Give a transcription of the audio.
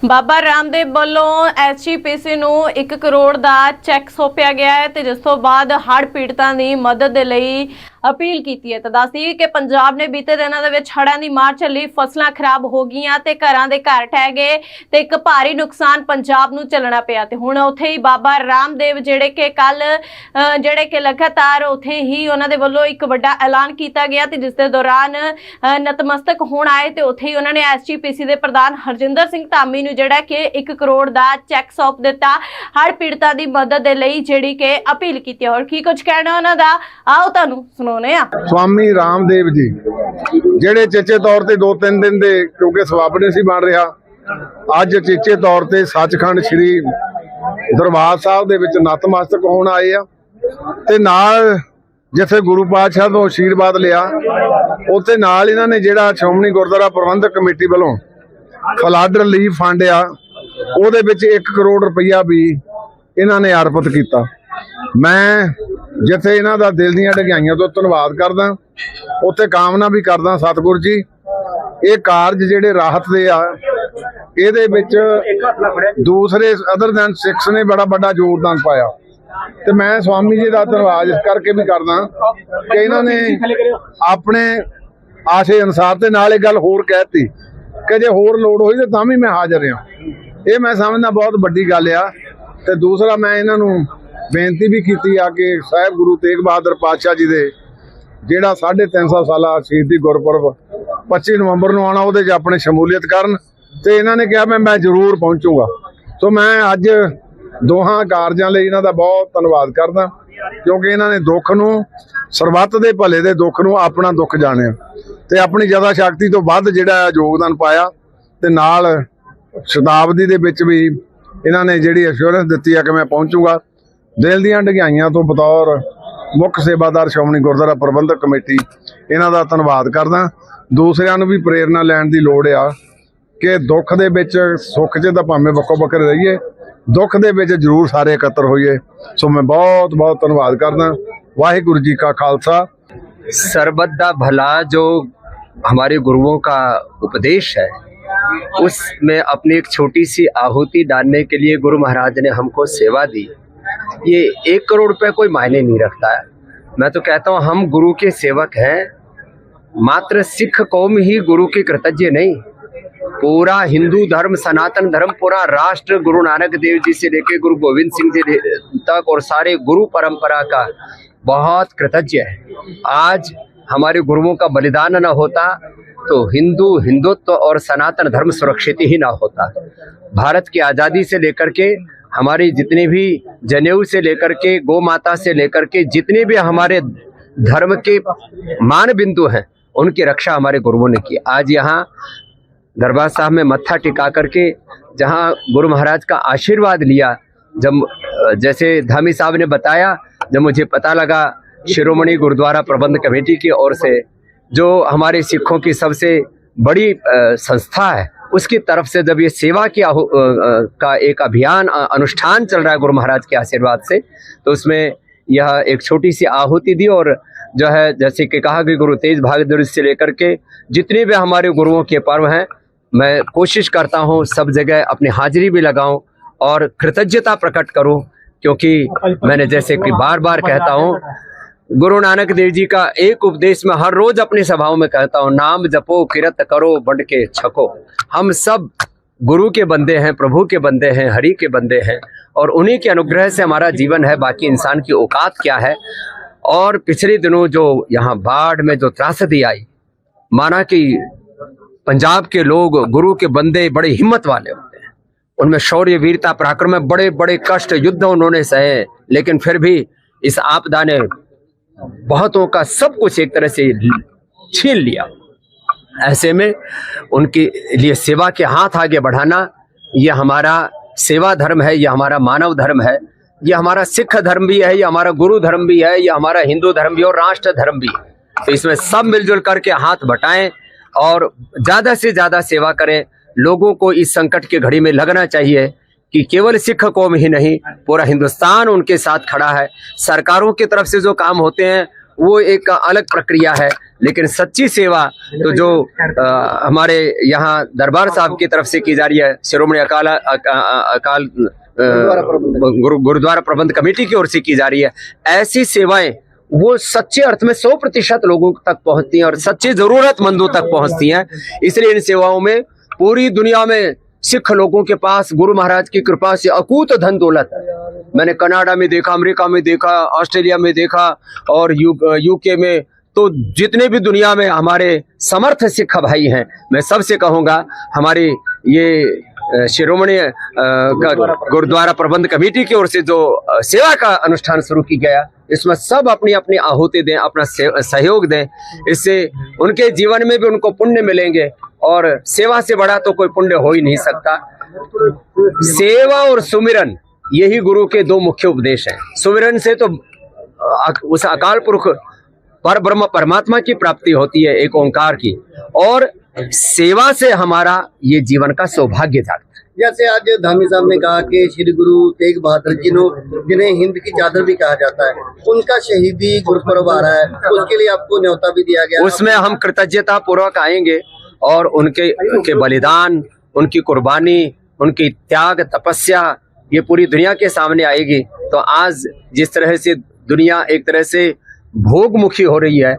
बाबा रामदेव ਵੱਲੋਂ HPC ਨੂੰ 1 ਕਰੋੜ ਦਾ check ਸੌਂਪਿਆ ਗਿਆ ਹੈ ਤੇ ਜਿਸ ਤੋਂ ਬਾਅਦ ਹੜ੍ਹ ਪੀੜਤਾਂ ਦੀ ਮਦਦ ਦੇ ਲਈ अपील की है। तो दस दी कि पंजाब ने बीते दिनों के हड़ां की मार चली, फसलां खराब हो गई ते घरां दे घर ढह गए ते एक भारी नुकसान पंजाब नूं झेलना पिया। ते हुण उत्थे ही बाबा रामदेव जिहड़े कि कल जिहड़े कि लगातार उत्थे ही उन्हां दे वल्लों एक वड्डा ऐलान किया गया ते जिस दे दौरान नतमस्तक होण आए ते उत्थे ही उन्होंने HPC दे प्रधान हरजिंदर सिंह धामी नूं जिहड़ा कि 1 करोड़ दा चैक सौंप दिता हड़੍ਹ पीड़तां दी मदद दे लई जिहड़ी कि अपील की। और की कुछ कहना उन्हां दा आओ तुहानूं सुणाउने। स्वामी रामदेव जी ਜਿਹੜੇ ਚੇਚੇ ਤੌਰ ਤੇ 2-3 ਦਿਨ ਦੇ ਕਿਉਂਕਿ ਸਬੱਬ ਨਹੀਂ ਸੀ ਬਣ ਰਿਹਾ, ਅੱਜ ਚੇਚੇ ਤੌਰ ਤੇ ਸੱਚਖੰਡ ਸ੍ਰੀ ਦਰਬਾਰ ਸਾਹਿਬ ਦੇ ਵਿੱਚ ਨਤਮਸਤਕ ਹੋਣ ਆਏ ਆ ਤੇ ਨਾਲ ਜਿੱਥੇ ਗੁਰੂ ਪਾਤਸ਼ਾਹ ਤੋਂ ਆਸ਼ੀਰਵਾਦ ਲਿਆ ਉੱਥੇ ਨਾਲ ਇਹਨਾਂ ਨੇ ਜਿਹੜਾ ਸ਼੍ਰੋਮਣੀ ਗੁਰਦੁਆਰਾ ਪ੍ਰਬੰਧਕ ਕਮੇਟੀ ਵੱਲੋਂ ਫਲੱਡ ਰਿਲੀਫ ਫੰਡ ਆ ਉਹਦੇ ਵਿੱਚ 1 ਕਰੋੜ ਰੁਪਈਆ ਵੀ ਇਹਨਾਂ ਨੇ ਅਰਪਿਤ ਕੀਤਾ। ਮੈਂ ਜਿੱਥੇ ਇਹਨਾਂ ਦਾ ਦਿਲ ਦੀਆਂ ਢਗਾਈਆਂ ਤੋਂ ਧੰਨਵਾਦ ਕਰਦਾ, ਉੱਥੇ ਕਾਮਨਾ ਵੀ ਕਰਦਾ ਸਤਿਗੁਰ ਜੀ ਇਹ ਕਾਰਜ ਜਿਹੜੇ ਰਾਹਤ ਦੇ ਆ ਇਹਦੇ ਵਿੱਚ ਦੂਸਰੇ ਅਦਰ ਦੈਨ ਸਿੱਖਸ ਨੇ ਬੜਾ ਵੱਡਾ ਯੋਗਦਾਨ ਪਾਇਆ ਤੇ ਮੈਂ ਸਵਾਮੀ ਜੀ ਦਾ ਧੰਨਵਾਦ ਇਸ ਕਰਕੇ ਵੀ ਕਰਦਾ ਕਿ ਇਹਨਾਂ ਨੇ ਆਪਣੇ ਆਸ਼ੇ ਅਨੁਸਾਰ ਤੇ ਨਾਲ ਇਹ ਗੱਲ ਹੋਰ ਕਹਿਤੀ ਕਿ ਜੇ ਹੋਰ ਲੋੜ ਹੋਈ ਤੇ ਤਾਂ ਵੀ ਮੈਂ ਹਾਜ਼ਰ ਹਾਂ। ਇਹ ਮੈਂ ਸਮਝਦਾ ਬਹੁਤ ਵੱਡੀ ਗੱਲ ਆ। ਤੇ ਦੂਸਰਾ ਮੈਂ ਇਹਨਾਂ ਨੂੰ ਬੇਨਤੀ ਵੀ ਕੀਤੀ ਆ ਕਿ ਸਾਹਿਬ ਗੁਰੂ ਤੇਗ ਬਹਾਦਰ ਪਾਤਸ਼ਾਹ ਜੀ ਦੇ ਜਿਹੜਾ 350 ਸਾਲਾ ਸ਼ਹੀਦੀ ਗੁਰਪੁਰਬ 25 ਨਵੰਬਰ ਨੂੰ ਆਉਣਾ ਉਹਦੇ 'ਚ ਆਪਣੇ ਸ਼ਮੂਲੀਅਤ ਕਰਨ ਤੇ ਇਹਨਾਂ ਨੇ ਕਿਹਾ ਮੈਂ ਜ਼ਰੂਰ ਪਹੁੰਚੂਗਾ। ਸੋ ਮੈਂ ਅੱਜ ਦੋਹਾਂ ਕਾਰਜਾਂ ਲਈ ਇਹਨਾਂ ਦਾ ਬਹੁਤ ਧੰਨਵਾਦ ਕਰਦਾ ਕਿਉਂਕਿ ਇਹਨਾਂ ਨੇ ਦੁੱਖ ਨੂੰ ਸਰਬੱਤ ਦੇ ਭਲੇ ਦੇ ਦੁੱਖ ਨੂੰ ਆਪਣਾ ਦੁੱਖ ਜਾਣਿਆ ਤੇ ਆਪਣੀ ਜ਼ਿਆਦਾ ਸ਼ਕਤੀ ਤੋਂ ਵੱਧ ਜਿਹੜਾ ਯੋਗਦਾਨ ਪਾਇਆ ਤੇ ਨਾਲ ਸ਼ਤਾਬਦੀ ਦੇ ਵਿੱਚ ਵੀ ਇਹਨਾਂ ਨੇ ਜਿਹੜੀ ਅਸ਼ੋਰੈਂਸ ਦਿੱਤੀ ਆ ਕਿ ਮੈਂ ਪਹੁੰਚੂਗਾ। ਦਿਲ ਦੀਆਂ ਢਗਾਈਆਂ ਤੋਂ ਬਤੌਰ ਮੁੱਖ ਸੇਵਾਦਾਰ ਸ਼੍ਰੋਮਣੀ ਗੁਰਦੁਆਰਾ ਪ੍ਰਬੰਧਕ ਕਮੇਟੀ ਇਹਨਾਂ ਦਾ ਧੰਨਵਾਦ ਕਰਦਾ। ਦੂਸਰਿਆਂ ਨੂੰ ਵੀ ਪ੍ਰੇਰਨਾ ਲੈਣ ਦੀ ਲੋੜ ਆ ਕਿ ਦੁੱਖ ਦੇ ਵਿੱਚ ਸੁੱਖ 'ਚ ਤਾਂ ਭਾਵੇਂ ਵੱਖੋ ਵੱਖਰੇ ਰਹੀਏ, ਦੁੱਖ ਦੇ ਵਿੱਚ ਜ਼ਰੂਰ ਸਾਰੇ ਇਕੱਤਰ ਹੋਈਏ। ਸੋ ਮੈਂ ਬਹੁਤ ਬਹੁਤ ਧੰਨਵਾਦ ਕਰਦਾ। ਵਾਹਿਗੁਰੂ जी का खालसा। सर्बत दा भला जो हमारे गुरुओं का उपदेश है उसमें अपनी एक छोटी सी आहुति डालने के लिए गुरु महाराज ने हमको सेवा दी। ये 1 करोड़ रुपए कोई मायने नहीं रखता है। मैं तो कहता हूँ हम गुरु के सेवक हैं। मात्र सिख कौम ही गुरु की कृतज्ञ नहीं, पूरा हिंदू धर्म सनातन धर्म पूरा राष्ट्र गुरु नानक देव जी से लेकर गुरु गोविंद सिंह जी तक और सारे गुरु परंपरा का बहुत कृतज्ञ है। आज हमारे गुरुओं का बलिदान न होता तो हिंदुत्व और सनातन धर्म सुरक्षित ही ना होता। भारत की आज़ादी से लेकर के हमारी जितनी भी जनेऊ से लेकर के गौ माता से लेकर के जितने भी हमारे धर्म के मान बिंदु हैं उनकी रक्षा हमारे गुरुओं ने की। आज यहाँ दरबार साहब में मत्था टिका करके जहाँ गुरु महाराज का आशीर्वाद लिया, जब जैसे धामी साहब ने बताया, जब मुझे पता लगा शिरोमणि गुरुद्वारा प्रबंध कमेटी की ओर से जो हमारे सिखों की सबसे बड़ी संस्था है उसकी तरफ से जब ये सेवा की का एक अभियान अनुष्ठान चल रहा है गुरु महाराज के आशीर्वाद से, तो उसमें यह एक छोटी सी आहुति दी। और जो है जैसे कि कहा कि गुरु तेज बहादुर से लेकर के जितने भी हमारे गुरुओं के पर्व हैं मैं कोशिश करता हूँ सब जगह अपनी हाजिरी भी लगाऊं और कृतज्ञता प्रकट करूं, क्योंकि मैंने जैसे कि बार बार कहता हूँ गुरु नानक देव जी का एक उपदेश में हर रोज अपनी सभाओं में कहता हूँ, नाम जपो किरत करो बंट के छको। हम सब गुरु के बंदे हैं, प्रभु के बंदे हैं, हरि के बंदे हैं और उन्हीं के अनुग्रह से हमारा जीवन है। बाकी इंसान की औकात क्या है। और पिछले दिनों जो यहाँ बाढ़ में जो त्रासदी आई, माना कि पंजाब के लोग गुरु के बंदे बड़े हिम्मत वाले होते हैं, उनमें शौर्य वीरता पराक्रम में बड़े बड़े कष्ट युद्ध उन्होंने सहे, लेकिन फिर भी इस आपदा ने बहुतों का सब कुछ एक तरह से छीन लिया। ऐसे में उनके लिए सेवा के हाथ आगे बढ़ाना ये हमारा सेवा धर्म है, ये हमारा मानव धर्म है, ये हमारा सिख धर्म भी है, ये हमारा गुरु धर्म भी है, ये हमारा हिंदू धर्म भी और राष्ट्र धर्म भी है। तो इसमें सब मिलजुल करके हाथ बटाएं और ज़्यादा से ज़्यादा सेवा करें। लोगों को इस संकट की घड़ी में लगना चाहिए कि केवल सिख कौम ही नहीं पूरा हिंदुस्तान उनके साथ खड़ा है। सरकारों की तरफ से जो काम होते हैं वो एक अलग प्रक्रिया है। लेकिन सच्ची सेवा तो जो हमारे यहाँ दरबार साहब की तरफ से की जा रही है, शिरोमणि अकाल गुरुद्वारा प्रबंध कमेटी की ओर से की जा रही है, ऐसी सेवाएं वो सच्चे अर्थ में 100% लोगों तक पहुंचती हैं और सच्चे जरूरतमंदों तक पहुंचती हैं। इसलिए इन सेवाओं में पूरी दुनिया में सिख लोगों के पास गुरु महाराज की कृपा से अकूत धन दौलत है। मैंने कनाडा में देखा, अमेरिका में देखा, ऑस्ट्रेलिया में देखा और यूके में, तो जितने भी दुनिया में हमारे समर्थ सिख भाई हैं, मैं सबसे कहूँगा हमारी ये शिरोमणि गुरुद्वारा प्रबंध कमेटी की ओर से जो सेवा का अनुष्ठान शुरू की गया, इसमें सब अपनी अपनी आहुति दें, अपना सहयोग दें। इससे उनके जीवन में भी उनको पुण्य मिलेंगे और सेवा से बड़ा तो कोई पुण्य हो ही नहीं सकता। सेवा और सुमिरन यही गुरु के दो मुख्य उपदेश हैं। सुमिरन से तो उस अकाल पुरुष पर ब्रह्म परमात्मा की प्राप्ति होती है, एक ओंकार की, और सेवा से हमारा ये जीवन का सौभाग्य जागता है। जैसे आज धामी साहब ने कहा कि श्री गुरु तेग बहादुर जी जिन्हें हिंद की चादर भी कहा जाता है, उनका शहीदी गुरुपर्व आ रहा है, उसके लिए आपको न्योता भी दिया गया। उसमें हम कृतज्ञता पूर्वक आएंगे और उनके बलिदान, उनकी कुर्बानी, उनकी त्याग तपस्या ये पूरी दुनिया के सामने आएगी। तो आज जिस तरह से दुनिया एक तरह से भोगमुखी हो रही है,